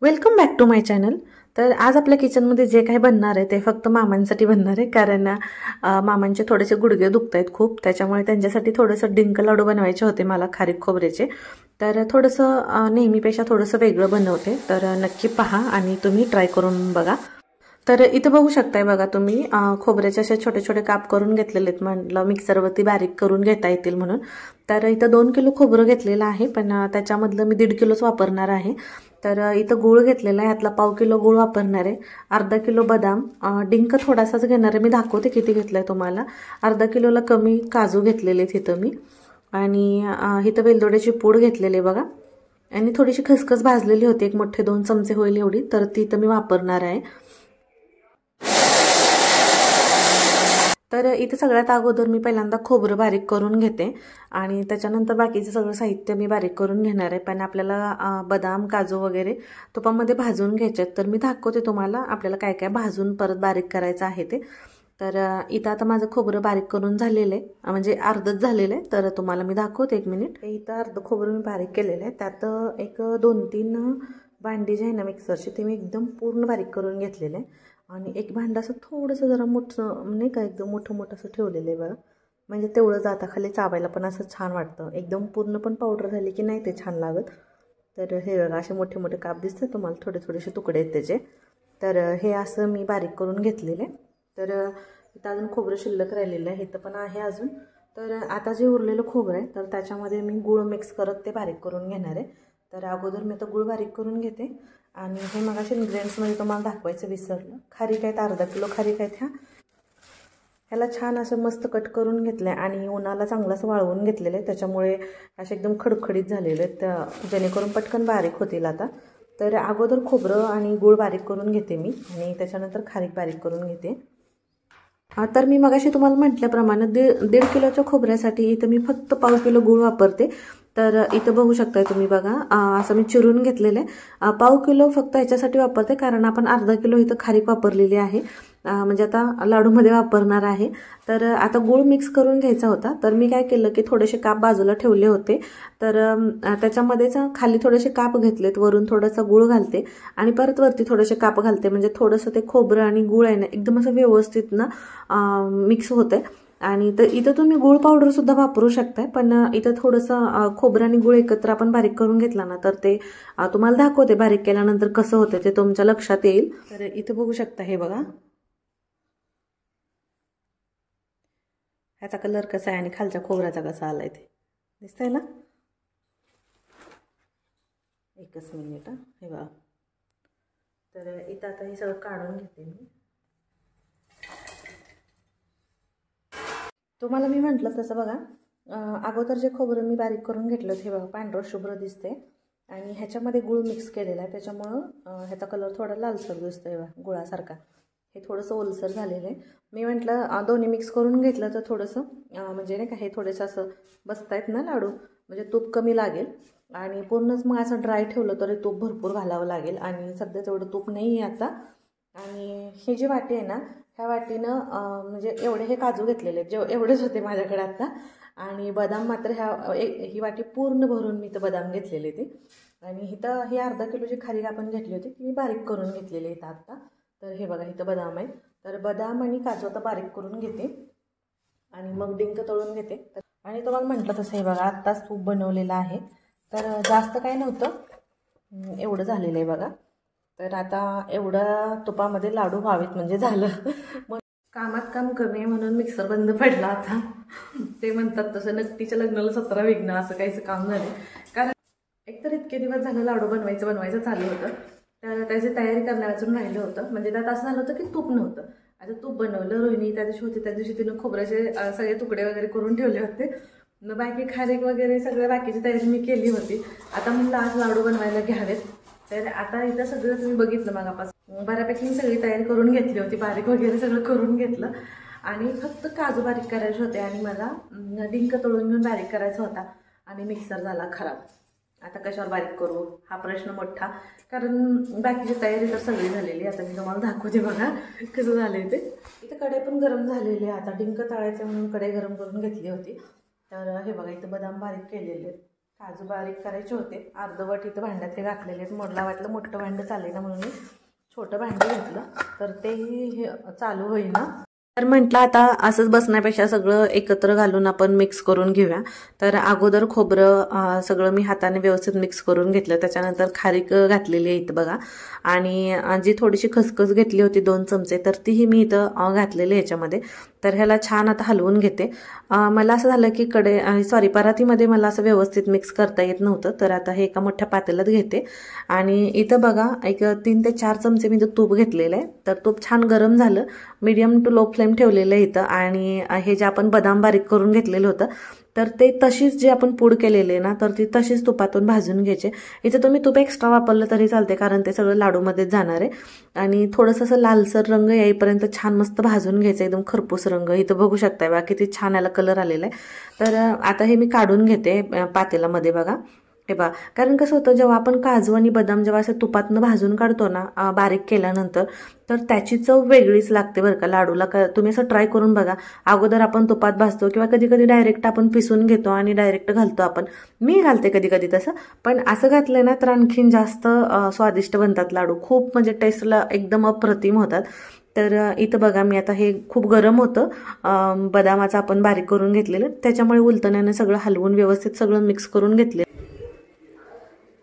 Welcome back to my channel. तर आज आपल्या किचनमध्ये जे काही बनणार आहे ते फक्त मामांसाठी बनणार आहे, कारण मामांचे थोडेसे गुडघे दुखत आहेत खूप, त्याच्यामुळे त्यांच्यासाठी थोडंसं डिंक लाडू बनवायचे होते मला, खारीक खोबऱ्याचे। तर थोडंसं नेहमीपेक्षा थोडंसं वेगळं बनवते, तर नक्की पहा आणि तुम्ही ट्राय करून बघा। तर इथं बघू शकताय बघा तुम्ही, खोबऱ्याचे असे छोटे छोटे काप करून घेतलेले आहेत, म्हटलं मिक्सरवरती बारीक करून घेता येतील म्हणून। तर इथं 2 किलो खोबरं घेतलेलं आहे, पण त्याच्यामधलं मी 1.5 किलोच वापरणार आहे। तर इथं गूळ घेतलेला आहे, यातला 1/2 किलो गूळ वापरणार आहे, अर्धा किलो बदाम, डिंक थोडासाच घेणार आहे, मी दाखवते किती घेतलाय तुम्हाला। अर्धा किलोला कमी काजू घेतलेले आहेत इथं मी, आणि इथं वेलदोड्याची पूड घेतलेली बघा, आणि थोडीशी खसखस भाजलेली होती, एक मोठे 2 चमचे होईल एवढी, तर ती इथं मी वापरणार आहे। तर इथे सगळ्यात अगोदर मी पहिल्यांदा खोबरं बारीक करून घेते, आणि त्याच्यानंतर बाकीचं सगळं साहित्य मी बारीक करून घेणार आहे। पण आपल्याला बदाम काजू वगैरे तुपामध्ये भाजून घ्यायचे, तर मी दाखवते तुम्हाला आपल्याला काय काय भाजून परत बारीक करायचं आहे ते। तर इथं आता माझं खोबरं बारीक करून झालेलं आहे, म्हणजे अर्धच झालेलं आहे, तर तुम्हाला मी दाखवते 1 मिनिट। इथं अर्ध खोबरं मी बारीक केलेलं आहे, त्यात एक 2-3 भांडी जी आहे ना मिक्सरची, ती मी एकदम पूर्ण बारीक करून घेतलेलं आहे, आणि एक भांडं असं थोडंसं जरा मोठं नाही का, एकदम मोठं असं ठेवलेलं आहे बघा, म्हणजे तेवढं जाता खाली चावायला पण असं छान वाटतं। एकदम पूर्ण पण पावडर झाली की नाही ते छान लागत। तर हे बघा असे मोठे मोठे काप दिसते तुम्हाला, थोडे थोडेसे तुकडे आहेत त्याचे। तर हे असं मी बारीक करून घेतलेले। तर इथं अजून खोबरं शिल्लक राहिलेलं आहे, इथं पण आहे अजून। तर आता जे उरलेलं खोबरं आहे, तर त्याच्यामध्ये मी गूळ मिक्स करत ते बारीक करून घेणार आहे। तर अगोदर मी आता गूळ बारीक करून घेते, आणि हे मग असे इन्ग्रेडियंट्समध्ये तुम्हाला दाखवायचं विसरलं, खारीक आहेत, अर्धा किलो खारीक आहेत ह्याला छान असं मस्त कट करून घेतलं आहे, आणि उन्हाला चांगलं असं वाळवून घेतलेलं आहे, त्याच्यामुळे असे एकदम खडखडीत झालेले आहेत, जेणेकरून पटकन बारीक होतील आता। तर अगोदर खोबरं आणि गूळ बारीक करून घेते मी, आणि त्याच्यानंतर खारीक बारीक करून घेते। तर मी मगाशी तुम्हाला म्हटल्याप्रमाणे 1.5 किलोच्या खोबऱ्यासाठी इथं मी फक्त 1/2 किलो गूळ वापरते। तर इथं बघू शकताय तुम्ही बघा, असं मी चिरून घेतलेलं आहे। 1/2 किलो फक्त याच्यासाठी वापरते, कारण आपण अर्धा किलो इथं खारीक वापरलेली आहे, म्हणजे आता लाडूमध्ये वापरणार आहे। तर आता गूळ मिक्स करून घ्यायचा होता, तर मी काय केलं की थोडेसे काप बाजूला ठेवले होते, तर त्याच्यामध्येच खाली थोडेसे काप घेतलेत, वरून थोडासा गूळ घालते, आणि परत वरती थोडेसे काप घालते, म्हणजे थोडंसं ते खोबरं आणि गूळ आहे ना एकदम असं व्यवस्थित ना मिक्स होतंय। आणि तर इथं तुम्ही गूळ पावडर सुद्धा वापरू शकताय, पण इथं थोडंसं खोबरं आणि गूळ एकत्र आपण बारीक करून घेतला ना, तर ते तुम्हाला दाखवते बारीक केल्यानंतर कसं होतं ते तुमच्या लक्षात येईल। तर इथं बघू शकता, हे बघा ह्याचा कलर कसा आहे आणि खालच्या खोबऱ्याचा कसा आलाय ते दिसतंय ना। एकच मिनिट, हे बघा। तर इथं आता हे सगळं काढून घेते मी। तुम्हाला मी म्हटलं तसं बघा, अगोदर जे खोबरं मी बारीक करून घेतलं हे बघा पांढरं शुभ्र दिसते, आणि ह्याच्यामध्ये गूळ मिक्स केलेला आहे, त्याच्यामुळं ह्याचा कलर थोडा लालसर दिसतोय बघा गुळासारखा। हे थोडंसं ओलसर झालेलं आहे, मी म्हटलं दोन्ही मिक्स करून घेतलं तर थोडंसं म्हणजे नाही का हे थोडंसं असं बसतायत ना लाडू, म्हणजे तूप कमी लागेल, आणि पूर्णच मग असं ड्राय ठेवलं तरी तूप भरपूर घालावं लागेल, आणि सध्या तेवढं तूप नाही आहे आता। आणि ही जी वाटी आहे ना, ह्या वाटीनं म्हणजे एवढे हे काजू घेतलेले आहेत, एवढेच होते माझ्याकडे आता, आणि बदाम मात्र ही वाटी पूर्ण भरून मी तर बदाम घेतलेले ते, आणि इथं ही अर्धा किलोची खारीक आपण घेतली होती ती मी बारीक करून घेतलेली इथं आत्ता। तर हे बघा इथं बदाम आहेत, तर बदाम आणि काजू आता बारीक करून घेते, आणि मग डिंक तळून घेते। आणि तुम्हाला म्हटलं तसं हे बघा आत्ताच तूप बनवलेलं आहे, तर जास्त काय नव्हतं, एवढं झालेलं आहे बघा। तर आता एवढं तुपामध्ये लाडू व्हावेत म्हणजे झालं। मग कामात काम कमी आहे म्हणून मिक्सर बंद पडला आता, ते म्हणतात तसं नकटीच्या लग्नाला 17 विघ्न, असं काहीच काम झालं, कारण एकतर इतके दिवस झालं लाडू बनवायचं चालू होतं, तर त्याची तयारी करण्यावाचून राहिलं होतं, म्हणजे त्यात असं झालं होतं की तूप नव्हतं। आता तूप बनवलं, रोहिणी त्या दिवशी होती, त्या दिवशी तिनं खोबऱ्याचे सगळे तुकडे वगैरे करून ठेवले होते, मग बाकी खारीक वगैरे सगळ्या बाकीची तयारी मी केली होती। आता म्हणलं आज लाडू बनवायला घ्यावेत, तर आता इथं सगळं तुम्ही बघितलं मागापासून बऱ्यापैकी मी सगळी तयारी करून घेतली होती, बारीक वगैरे सगळं करून घेतलं, आणि फक्त काजू बारीक करायचे होते, आणि मला डिंक तळून घेऊन बारीक करायचा होता, आणि मिक्सर झाला खराब। आता कशावर बारीक करू हा प्रश्न मोठा, कारण बाकीची तयारी तर सगळी झालेली। आता मी तुम्हाला दाखवते बघा कसं झालंय ते। इथं कढई पण गरम झालेली आहे, आता डिंक तळायचं म्हणून कढई गरम करून घेतली होती। तर हे बघा इथं बदाम बारीक केलेले, काजू बारीक करायचे होते, अर्धवट इथं भांड्यात हे घातलेले आहेत. मला वाटलं मोठं भांडं चालेल ना म्हणून मी छोटं भांडं घेतलं, तर तेही चालू होईना. तर म्हटलं आता असंच बसण्यापेक्षा सगळं एकत्र घालून आपण मिक्स करून घेऊया. तर अगोदर खोबरं सगळं मी हाताने व्यवस्थित मिक्स करून घेतलं. त्याच्यानंतर खारीक घातलेली आहे इथं बघा, आणि जी थोडीशी खसखस घेतली होती 2 चमचे, तर तीही मी इथं घातलेली ह्याच्यामध्ये. तर ह्याला छान आता हलवून घेते. मला असं झालं की परातीमध्ये मला असं व्यवस्थित मिक्स करता येत नव्हतं. तर आता हे एका मोठ्या पातेल्यात घेते आणि इथं बघा एक 3 ते 4 चमचे मी इथं तूप घेतलेलं आहे. तर तूप छान गरम झालं, मीडियम टू लो फ्लेम ठेवलेलं आहे इथं. आणि हे जे आपण बदाम बारीक करून घेतलेलं होतं, तर ते तशीच जे आपण पूड केलेले आहे ना, तर ती तशीच तुपातून भाजून घ्यायचे. इथं तुम्ही तूप एक्स्ट्रा वापरलं तरी चालते, कारण ते सगळं लाडूमध्येच जाणार आहे. आणि थोडंसं असं लालसर रंग येईपर्यंत छान मस्त भाजून घ्यायचं, एकदम खरपूस रंग. इथं बघू शकताय बघा किती छान याला कलर आलेला आहे. तर आता हे मी काढून घेते पातेल्यामध्ये बघा. हे बघा, कारण कसं होतं, जेव्हा आपण काजू आणि बदाम जेव्हा असं तुपातनं भाजून काढतो ना बारीक केल्यानंतर, तर त्याची चव वेगळीच लागते बरं का लाडूला. तुम्ही असं ट्राय करून बघा. अगोदर आपण तुपात भाजतो किंवा कधी कधी डायरेक्ट आपण पिसून घेतो आणि डायरेक्ट घालतो आपण. मी घालते कधी कधी तसं, पण असं घातलं ना तर आणखीन जास्त स्वादिष्ट बनतात लाडू. खूप म्हणजे टेस्टला एकदम अप्रतिम होतात. तर इथं बघा, मी आता हे खूप गरम होतं बदामाचं आपण बारीक करून घेतलेलं, त्याच्यामुळे उलटण्याने सगळं हलवून व्यवस्थित सगळं मिक्स करून घेतले.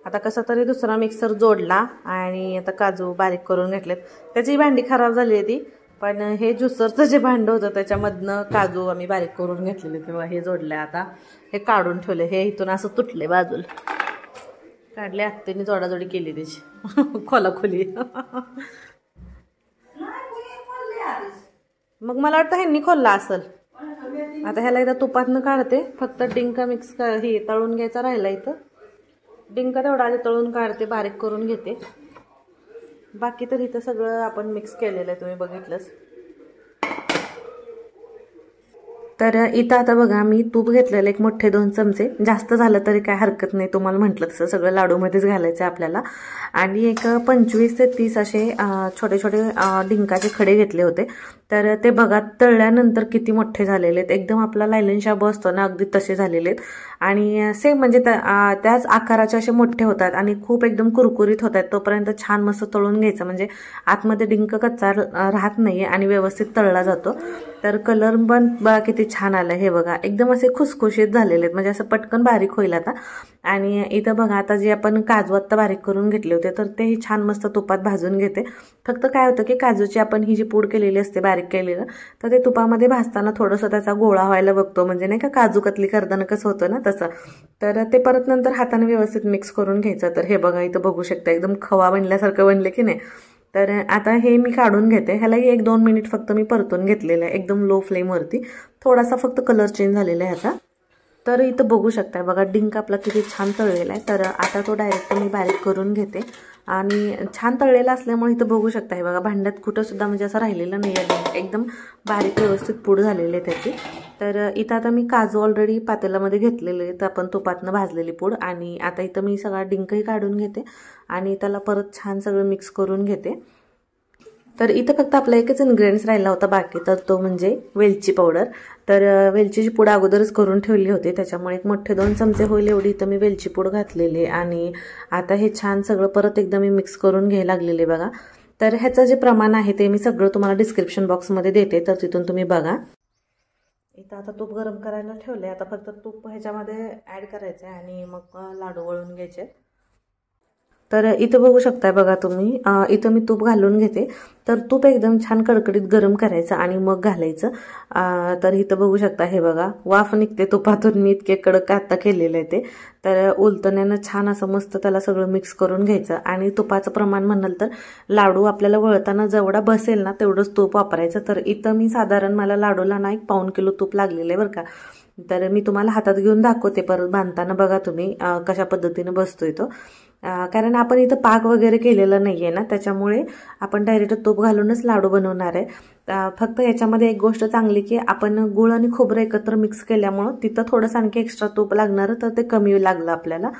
आता कसं तरी दुसरा मिक्सर जोडला आणि आता काजू बारीक करून घेतलेत. त्याची भांडी खराब झाली आहे ती, पण हे ज्युसरचं जे भांडं होतं त्याच्यामधनं काजू आम्ही बारीक करून घेतलेले, तेव्हा हे जोडले. आता हे काढून ठेवले, हे इथून असं तुटले बाजूला, काढले. आत्तेने जोडाजोडी केली त्याची खोलाखोली. मग मला वाटतं ह्यांनी खोलला असेल. आता ह्याला एकदा तुपातनं काढते, फक्त डिंका मिक्स हे तळून घ्यायचा राहिला इथं. डिंका तेवढा आधी तळून काढते, बारीक करून घेते. बाकी तर इथं सगळं आपण मिक्स केलेलं आहे, तुम्ही बघितलंच. तर इथं आता बघा, मी तूप घेतलेलं एक मोठे 2 चमचे, जास्त झालं तरी काय हरकत नाही. तुम्हाला म्हटलं तसं सगळं लाडूमध्येच घालायचं आहे आपल्याला. आणि एक 25 ते 30 असे छोटे छोटे डिंकाचे खडे घेतले होते. तर ते बघा तळल्यानंतर किती मोठे झालेले आहेत, एकदम आपला लायलन शाबू असतो ना, अगदी तसे झालेले आहेत. आणि सेम म्हणजे त्याच आकाराचे असे मोठे होतात आणि खूप एकदम कुरकुरीत होत आहेत. तोपर्यंत छान मस्त तळून घ्यायचं, म्हणजे आतमध्ये डिंक कच्चा राहत नाहीये आणि व्यवस्थित तळला जातो. तर कलर पण बघा किती छान आलं. हे बघा एकदम असे खुसखुशीत झालेले आहेत, म्हणजे असं पटकन बारीक होईल आता. आणि इथं बघा, आता जे आपण काजू आत्ता बारीक करून घेतले होते, तर तेही छान मस्त तुपात भाजून घेते. फक्त काय होतं की काजूची आपण ही जी पूड केलेली असते बारीक केलेलं, तर ते तुपामध्ये भाजताना थोडंसं त्याचा गोळा व्हायला बघतो, म्हणजे नाही का काजू कतली करताना कसं होतं ना तसं. तर ते परत नंतर हाताने व्यवस्थित मिक्स करून घ्यायचं. तर हे बघा इथं बघू शकता, एकदम खवा बनल्यासारखं बनले की नाही. तर आता हे मी काढून घेते. ह्यालाही 1-2 मिनिट फक्त मी परतून घेतलेलं आहे, एकदम लो फ्लेमवरती. थोडासा फक्त कलर चेंज झालेला आहे ह्याचा. तर इथं बघू शकताय बघा, डिंक आपला किती छान तळलेला आहे. तर आता तो डायरेक्ट मी बारीक करून घेते. आणि छान तळलेला असल्यामुळे इथं बघू शकताय बघा, भांड्यात कुठंसुद्धा म्हणजे असं राहिलेलं नाही आहे, एकदम बारीक व्यवस्थित पूड झालेली आहे त्याची. तर इथं आता मी काजू ऑलरेडी पातेल्यामध्ये घेतलेले आहेत, आपण तुपातनं भाजलेली पूड. आणि आता इथं मी सगळा डिंकही काढून घेते आणि त्याला परत छान सगळं मिक्स करून घेते. तर इथं फक्त आपला एकच इन्ग्रेडियंट्स राहिला होता बाकी, तर तो म्हणजे वेलची पावडर. तर वेलचीची पूड अगोदरच करून ठेवली होती, त्याच्यामुळे एक मोठे 2 चमचे होईल एवढी इथं मी वेलची पूड घातलेली. आणि आता हे छान सगळं परत एकदा मी मिक्स करून घ्यायला लागलेले बघा. तर ह्याचं जे प्रमाण आहे ते मी सगळं तुम्हाला डिस्क्रिप्शन बॉक्समध्ये देते, तर तिथून तुम्ही बघा. इथं आता तूप गरम करायला ठेवले, आता फक्त तूप ह्याच्यामध्ये ॲड करायचं आहे आणि मग लाडू वळून घ्यायचे. तर इथं बघू शकताय बघा तुम्ही, इथं मी तूप घालून घेते. तर तूप एकदम छान कडकडीत गरम करायचं आणि मग घालायचं. तर इथं बघू शकता, हे बघा वाफ निघते तुपातून. मी इतके कडक आता केलेलं आहे ते. तर उलटण्यानं छान असं मस्त त्याला सगळं मिक्स करून घ्यायचं. आणि तुपाचं प्रमाण म्हणाल तर लाडू आपल्याला वळताना जेवढा बसेल ना तेवढंच तूप वापरायचं. तर इथं मी साधारण मला लाडूला ना 1 पाऊण किलो तूप लागलेलं आहे बरं का. तर मी तुम्हाला हातात घेऊन दाखवते परत बांधताना, बघा तुम्ही कशा पद्धतीने बसतोय तो. कारण आपण इथं पाक वगैरे केलेलं नाही आहे ना, त्याच्यामुळे आपण डायरेक्ट तूप घालूनच लाडू बनवणार आहे. फक्त याच्यामध्ये एक गोष्ट चांगली की आपण गूळ आणि खोबरं एकत्र मिक्स केल्यामुळं तिथं थोडंसं आणखी एक्स्ट्रा तूप लागणार, तर ते कमी लागलं आपल्याला.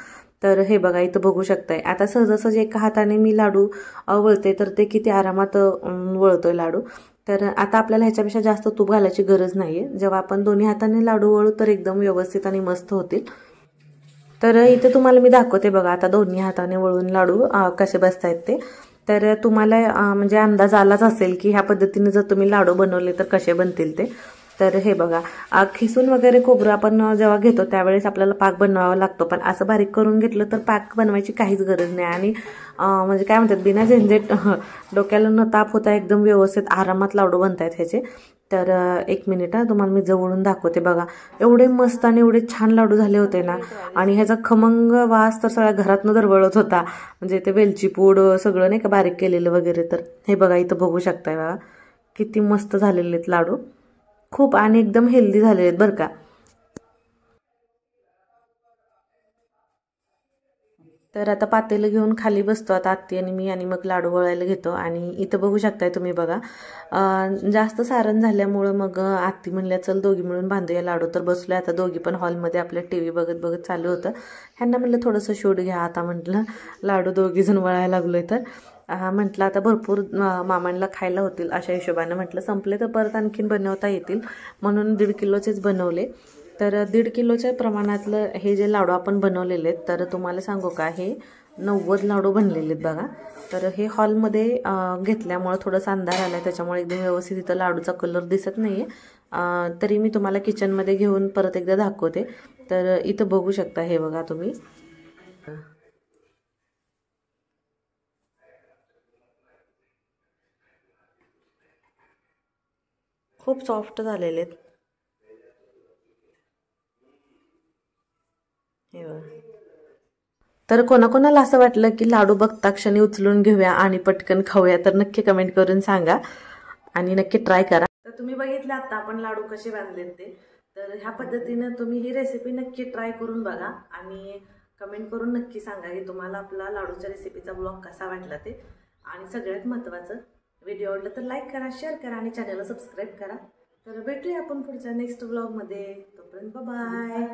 तर हे बघा इथं बघू शकताय, आता सहजासहजी एका हाताने मी लाडू वळते, तर ते किती आरामात वळतोय लाडू. तर आता आपल्याला ह्याच्यापेक्षा जास्त तूप घालायची गरज नाही आहे. जेव्हा आपण दोन्ही हाताने लाडू वळू तर एकदम व्यवस्थित आणि मस्त होतील. तर इथे तुम्हाला मी दाखवते बघा, आता दोन्ही हाताने वळून लाडू कसे बसतायत ते. तर तुम्हाला म्हणजे अंदाज आलाच असेल की ह्या पद्धतीने जर तुम्ही लाडू बनवले तर कसे बनतील ते. तर हे बघा, खिसून वगैरे खोबरं आपण जेव्हा घेतो त्यावेळेस आपल्याला पाक बनवावा लागतो, पण असं बारीक करून घेतलं तर पाक बनवायची काहीच गरज नाही. आणि म्हणजे काय म्हणतात, बिना झंझट डोक्याला न ताप होता एकदम व्यवस्थित आरामात लाडू बनतायत ह्याचे. तर एक मिनिट तुम्हाला मी जवळून दाखवते बघा. एवढे मस्त आणि एवढे छान लाडू झाले होते ना. आणि ह्याचा खमंग वास तर सगळ्या घरातनं दरवळत होता. म्हणजे ते वेलची पूड सगळं नाही का बारीक केलेलं वगैरे. तर हे बघा, इथं बघू शकताय बघा किती मस्त झालेले आहेत लाडू. खूप आणि एकदम हेल्दी झालेले आहेत बरं का. तर आता पातेलं घेऊन खाली बसतो आता आत्ती आणि मी, आणि मग लाडू वळायला घेतो. आणि इथं बघू शकताय तुम्ही बघा, जास्त सारण झाल्यामुळं मग आत्ती म्हणल्या चल दोघी मिळून बांधूया लाडू. तर बसलोय आता दोघी पण हॉलमध्ये आपल्या TV बघत बघत चालू होतं. ह्यांना म्हटलं थोडंसं शूट घ्या आता, म्हटलं लाडू दोघी जण वळायला लागलोय. तर म्हटलं आता भरपूर मामांना खायला होतील अशा हिशोबानं, म्हटलं संपले तर परत आणखीन बनवता येतील म्हणून 1.5 किलोचेच बनवले. तर 1.5 किलोच्या प्रमाणातलं हे जे लाडू आपण बनवलेले आहेत, तर तुम्हाला सांगू का, हे 90 लाडू बनलेले आहेत बघा. तर हे हॉलमध्ये घेतल्यामुळं थोडंसं अंधार आला आहे, त्याच्यामुळे एकदम व्यवस्थित इथं लाडूचा कलर दिसत नाही आहे. तरी मी तुम्हाला किचनमध्ये घेऊन परत एकदा दाखवते. तर इथं बघू शकता, हे बघा तुम्ही, खूप सॉफ्ट झालेले आहेत हे बघा. तर कोणाकोणाला असं वाटलं की लाडू बघता क्षणी उचलून घेऊया आणि पटकन खाऊया, तर नक्की कमेंट करून सांगा आणि नक्की ट्राय करा. तर तुम्ही बघितलं आता आपण लाडू कसे बांधलेत ते. तर ह्या पद्धतीनं तुम्ही ही रेसिपी नक्की ट्राय करून बघा आणि कमेंट करून नक्की सांगा की तुम्हाला आपला लाडूच्या रेसिपीचा ब्लॉग कसा वाटला ते. आणि सगळ्यात महत्त्वाचं, व्हिडिओ आवडला तर लाईक करा, शेअर करा आणि चॅनलला सबस्क्राईब करा. तर भेटूया आपण पुढच्या नेक्स्ट ब्लॉगमध्ये. तोपर्यंत बाय.